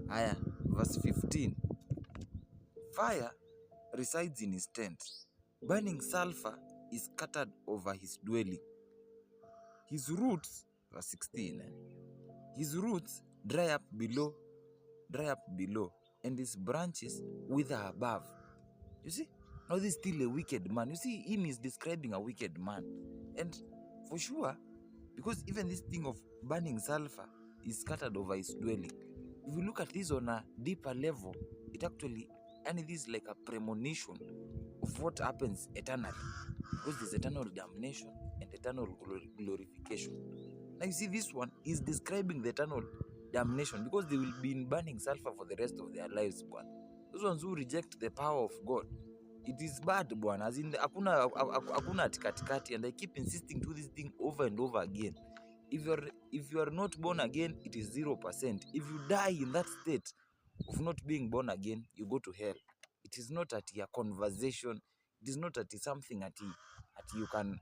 Aya, verse 15. Fire resides in his tent. Burning sulfur is scattered over his dwelling. His roots, verse 16. His roots dry up below, and his branches wither above. You see? Now this is still a wicked man. You see, him is describing a wicked man. And for sure, because even this thing of burning sulfur is scattered over his dwelling. If you look at this on a deeper level, it actually, and it is like a premonition of what happens eternally. Because there's eternal damnation and eternal glorification. Now you see, this one is describing the eternal damnation because they will be in burning sulfur for the rest of their lives, bwana. Those ones who reject the power of God, it is bad, bwana. As in, hakuna katikati, and I keep insisting to this thing over and over again. If you are not born again, it is 0%. If you die in that state of not being born again, you go to hell. It is not at a conversation. It is not at something at you can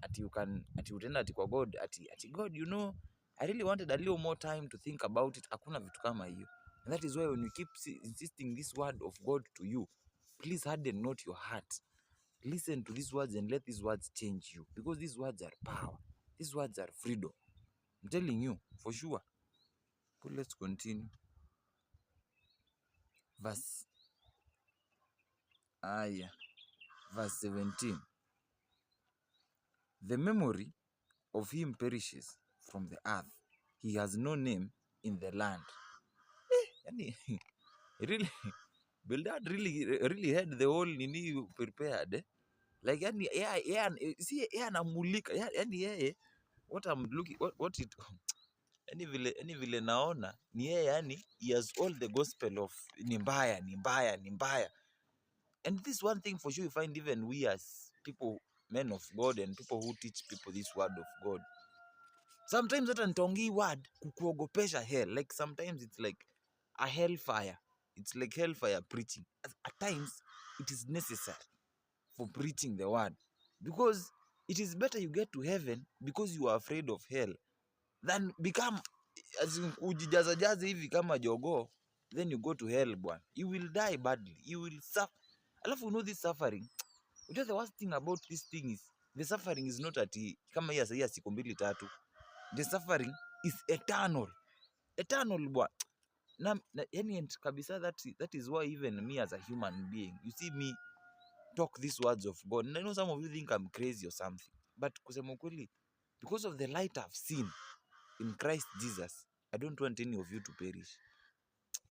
kwa God at God, you know, I really wanted a little more time to think about it. Hakuna vitu kama hiyo. And that is why when you keep insisting this word of God to you, please harden not your heart. Listen to these words and let these words change you, because these words are power. These words are freedom. I'm telling you, for sure. But let's continue. Verse 17. The memory of him perishes from the earth. He has no name in the land. Really, Bildad really had the whole nini prepared. Like, see, anamulika. What I'm looking, what it, any vile naona, ni yani, he has all the gospel of ni mbaya. And this one thing for sure you find even we as people, men of God, and people who teach people this word of God. Sometimes that nitaongea word kukuogopesha hell. Like sometimes it's like a hellfire. It's like hellfire preaching. At times it is necessary for preaching the word, because it is better you get to heaven because you are afraid of hell than become as in ujijazajaze hivi kama jogoo, then you go to hell, bwana. You will die badly. You will suffer. Alafu, you know this suffering. Just the worst thing about this thing is the suffering is not at kama hii sasa siku 2-3. The suffering is eternal. Eternal, bwana. Na yani kabisa, that is why even me as a human being, you see me talk these words of God. And I know some of you think I'm crazy or something, but kusema kweli, because of the light I've seen in Christ Jesus, I don't want any of you to perish.